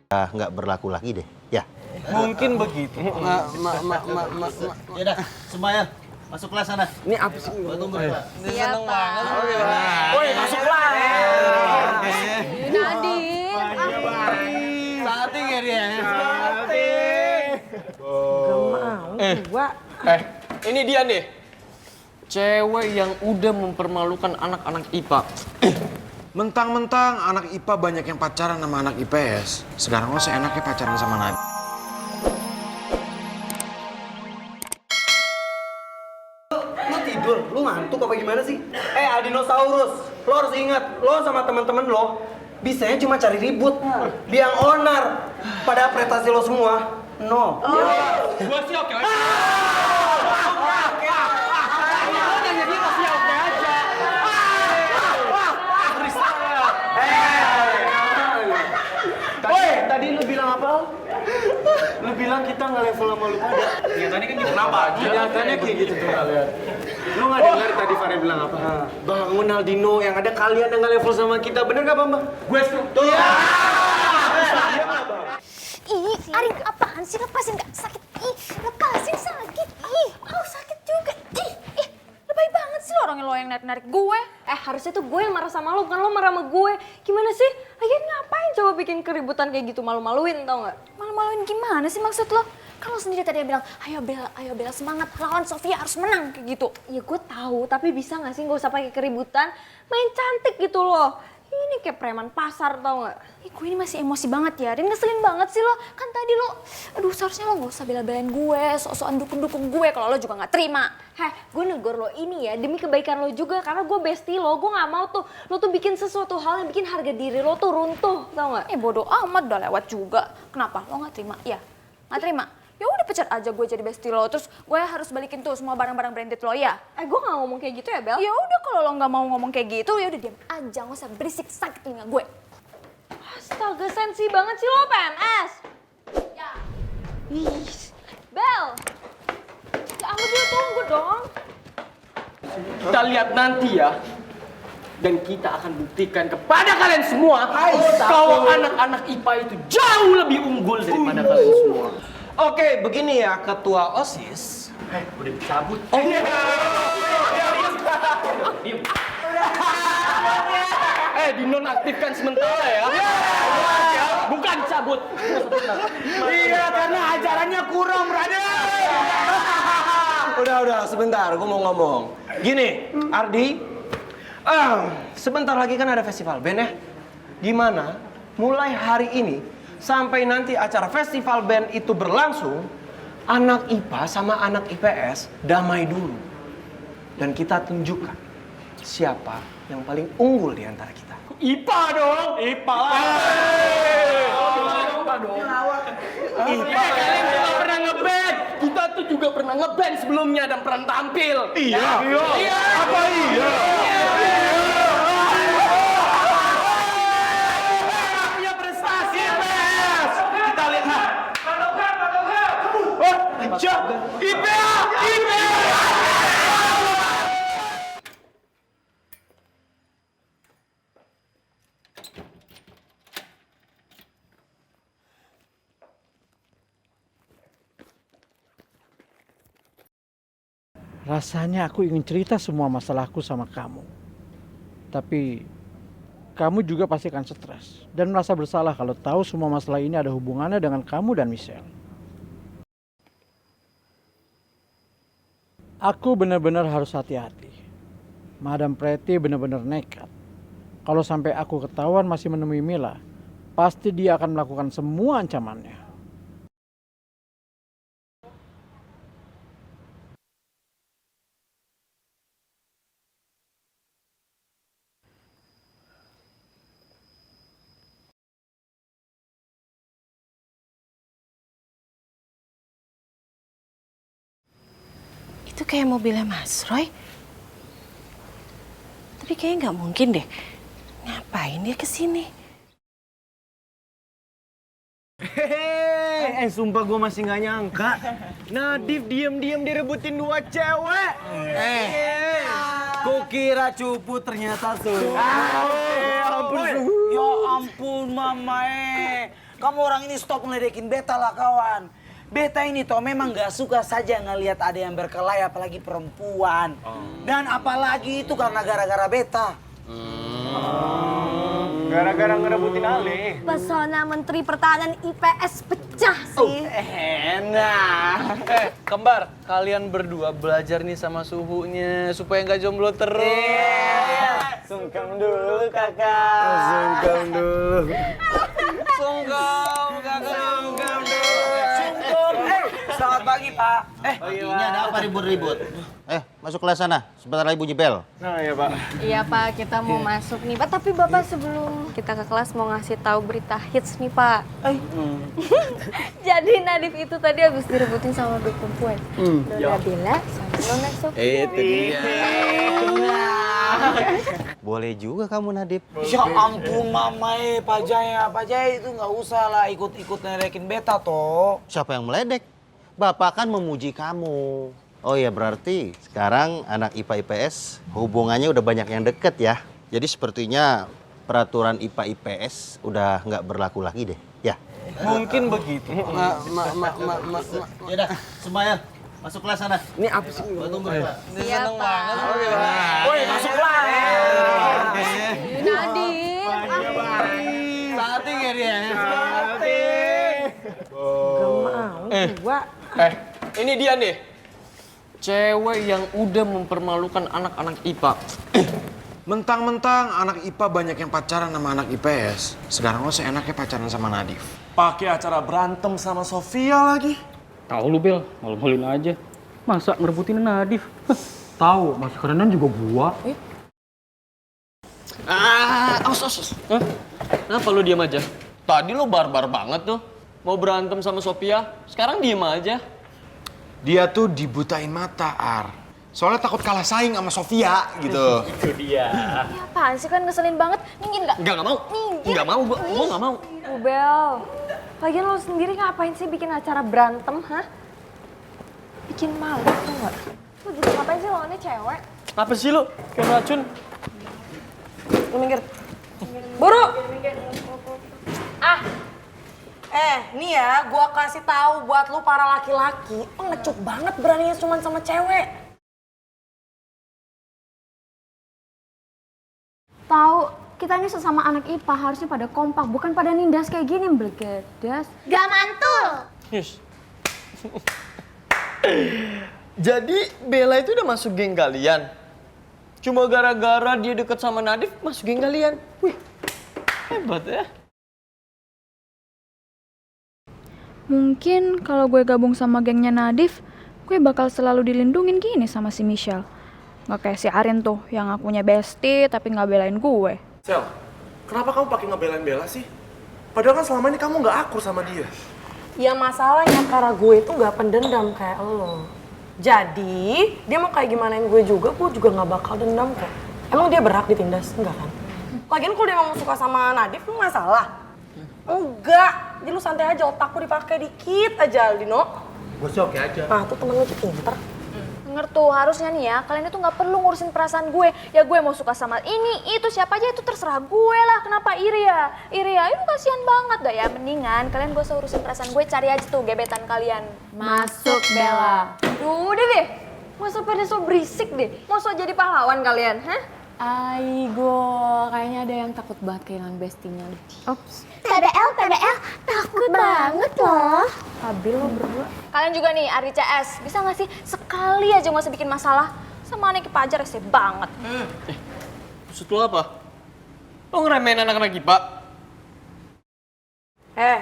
nggak berlaku lagi deh, ya. Mungkin begitu. Yaudah, semuanya masuk kelas sana. Ini apa sih? Gua tunggu di kelas. Siap, Pak. Woi, masuk kelas. Nadine. Saatnya ya dia. Ini dia nih. Cewek yang udah mempermalukan anak-anak IPA. Mentang-mentang anak IPA banyak yang pacaran sama anak IPS. Sekarang lo seenaknya pacaran sama Nadine. Lu tidur, lu ngantuk apa gimana sih? Aldinosaurus, lo harus ingat, lo sama teman-teman lo bisanya cuma cari ribut, biang onar. Pada prestasi lo semua, no. Gua sih oke. Woi, tadi lu bilang apa? Lu bilang kita nggak level sama lu pada. Tadi kan gitu. Kenapa? Kelihatannya kayak gitu tuh kalian. Lu nggak dengar tadi Fare bilang apa? Bangun Aldino, yang ada kalian yang nggak level sama kita, bener nggak Bang? Gue tuh. Ih, Arin, apaan sih? Lepasin, gak sakit. Ih, lepasin, sakit. Ih, sakit juga. Ih, lebay banget sih lo orangnya lo yang narik-narik gue. Harusnya tuh gue yang marah sama lo, bukan lo marah sama gue. Gimana sih? Lagian ngapain coba bikin keributan kayak gitu, malu-maluin tau gak? Malu-maluin gimana sih maksud lo? Kan lo sendiri tadi yang bilang, ayo Bella semangat, lawan Sofia harus menang kayak gitu. Ya gue tahu, tapi bisa gak sih gak usah pakai keributan? Main cantik gitu loh. Ini kayak preman pasar tau gak? Gue ini masih emosi banget ya, dan ngeselin banget sih lo. Kan tadi lo, aduh seharusnya lo gak usah bela-belain gue, sok-sokan dukung-dukung gue kalau lo juga gak terima. Gue negor lo ini ya demi kebaikan lo juga, karena gue bestie lo. Gue gak mau tuh, lo tuh bikin sesuatu hal yang bikin harga diri lo tuh runtuh, tau gak? Bodoh amat, udah lewat juga. Kenapa? Lo gak terima? Ya, gak terima? Ya udah pecat aja gue jadi bestie lo, terus gue harus balikin tuh semua barang-barang branded lo ya. Gue gak ngomong kayak gitu ya Bel. Ya udah kalau lo gak mau ngomong kayak gitu ya udah diam aja, gak usah berisik sakit telinga gue. Astaga, sensi banget sih lo PNS. Ya. Ih, Bel. Ya ampun dia tunggu dong. Kita lihat nanti ya. Dan kita akan buktikan kepada kalian semua kalau anak-anak IPA itu jauh lebih unggul daripada kalian semua. Oke, begini ya Ketua OSIS. Udah dicabut. Dinonaktifkan sementara ya. Bukan cabut. Iya, karena ajarannya kurang, brother. Udah, sebentar, gue mau ngomong. Gini, Ardi, sebentar lagi kan ada festival band ya. Gimana, mulai hari ini, sampai nanti acara festival band itu berlangsung, anak IPA sama anak IPS damai dulu. Dan kita tunjukkan siapa yang paling unggul di antara kita. IPA dong. IPA lah. IPA dong. IPA. Kalian juga pernah ngeband. Kita tuh juga pernah ngeband sebelumnya dan pernah tampil. Iya. Apa iya? Punya prestasi, Bes. Kita lihat. IPA. Rasanya aku ingin cerita semua masalahku sama kamu. Tapi kamu juga pasti akan stres dan merasa bersalah kalau tahu semua masalah ini ada hubungannya dengan kamu dan Michelle. Aku benar-benar harus hati-hati. Madam Pretty benar-benar nekat. Kalau sampai aku ketahuan masih menemui Mila, pasti dia akan melakukan semua ancamannya. Itu kayak mobilnya Mas Roy. Tapi kayaknya nggak mungkin deh. Ngapain dia kesini? Sumpah gue masih nggak nyangka. Nadif diem-diem direbutin dua cewek. Kukira cupu ternyata suhu. Ya ampun Mamae. Kamu orang ini stop ngeledekin beta lah kawan. Beta ini toh memang gak suka saja ngelihat ada yang berkelahi apalagi perempuan. Dan apalagi itu karena gara-gara beta. Gara-gara ngerebutin Ale. Pesona Menteri Pertahanan IPS pecah sih. Enak. Kembar, kalian berdua belajar nih sama suhunya supaya nggak jomblo terus. Sungkem dulu kakak. Sungkem dulu. Sungkem, kakak. Sungkem dulu. Sungkem. Selamat pagi Pak. Ini ada apa ribut-ribut? Masuk kelas sana. Sebentar lagi bunyi bel. Iya Pak, kita mau masuk nih Pak. Tapi Bapak sebelum kita ke kelas mau ngasih tahu berita hits nih Pak. Jadi Nadif itu tadi habis direbutin sama dua perempuan. Nona Bella sama Nona Sofia. Itu dia. Boleh juga kamu, Nadip. Ya ampun Mama Pak Jaya. Pak Jaya itu nggak usah lah ikut-ikut ngeledekin beta toh. Siapa yang meledek? Bapak kan memuji kamu. Oh ya, berarti sekarang anak IPA IPS hubungannya udah banyak yang deket ya. Jadi sepertinya peraturan IPA IPS udah nggak berlaku lagi deh, ya. Mungkin begitu. Yaudah, semuanya masuk kelas sana. Ini apa sih? Gua tunggu ya, Pak. Iya Pak. Woi masuk kelas. Nadif. Saatnya ya dia. Ini dia nih. Cewek yang udah mempermalukan anak-anak IPA. Mentang-mentang anak IPA banyak yang pacaran sama anak IPS. Sekarang lo seenaknya pacaran sama Nadif. Pakai acara berantem sama Sofia lagi. Tahu lu Bel, malu-maluin aja. Masa ngerebutin Nadif? Tahu, masih kerenan juga gua. Awas. Kenapa lu diam aja? Tadi lu barbar banget tuh. Mau berantem sama Sophia, sekarang diem aja. Dia tuh dibutain mata, Ar. Soalnya takut kalah saing sama Sofia gitu. Ya apaan sih kan ngeselin banget. Minggir nggak? Nggak mau. Minggir. Nggak mau, gua nggak mau. Bel, lagian lo sendiri ngapain sih bikin acara berantem, hah? Bikin malu tuh nggak? Lo juga ngapain sih lawannya cewek? Apa sih lu? Kayak racun. Lu minggir. Buru! Nih ya, gua kasih tahu buat lu para laki-laki, pengecut banget beraninya cuma sama cewek. Tahu, kita ini sesama anak IPA harusnya pada kompak, bukan pada nindas kayak gini, bergedas. Gak mantul! Jadi Bella itu udah masuk geng kalian? Cuma gara-gara dia deket sama Nadif masuk geng kalian? Wih, hebat ya. Mungkin kalau gue gabung sama gengnya Nadif, gue bakal selalu dilindungin gini sama si Michelle. Gak kayak si Arin tuh, yang akunya bestie tapi gak belain gue. Sel, kenapa kamu pakai ngebelain Bella sih? Padahal kan selama ini kamu nggak akur sama dia. Ya masalahnya karena gue itu gak pendendam kayak lo. Jadi, dia mau kayak gimanain gue juga gak bakal dendam kok. Emang dia berhak ditindas? Enggak kan? Lagian kalau dia emang suka sama Nadif, lu masalah? Enggak, jadi lu santai aja, otakku dipakai dikit aja, Aldino. Gue sih oke aja. Nah, tuh temen lu tuh pinter. Denger tuh, harusnya nih ya, kalian itu nggak perlu ngurusin perasaan gue. Ya gue mau suka sama ini, itu, siapa aja itu terserah gue lah. Kenapa iri ya? Iri ya, itu kasihan banget dah ya. Mendingan kalian gak usah urusin perasaan gue, cari aja tuh gebetan kalian. Masuk, Bella. Duh, udah deh. Gak usah pada so berisik deh. Mau so jadi pahlawan kalian, hah? Aigo, kayaknya ada yang takut banget kehilangan bestinya deh. Ops. TBL, takut banget loh. Habil lo berdua. Kalian juga nih, Ardi CS, bisa gak sih sekali aja gak usah bikin masalah? Sama anak IPA aja rese banget. Maksud lu apa? Lo ngeremehin anak-anak IPA?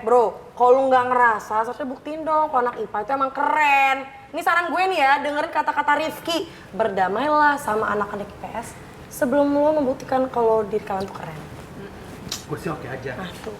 Bro, kalau lu nggak ngerasa, seharusnya buktiin dong kalau anak IPA itu emang keren. Ini saran gue nih ya, dengerin kata-kata Rifki. Berdamailah sama anak-anak IPS sebelum lo membuktikan kalau diri kalian tuh keren. Gue sih oke aja. Nah, tuh.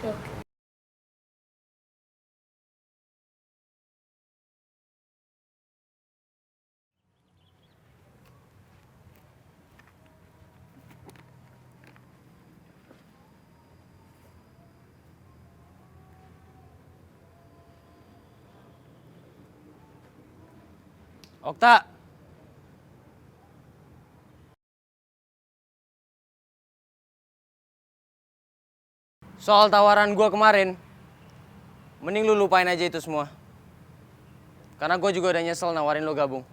Okta. Soal tawaran gue kemarin, mending lu lupain aja itu semua. Karena gue juga udah nyesel nawarin lo gabung.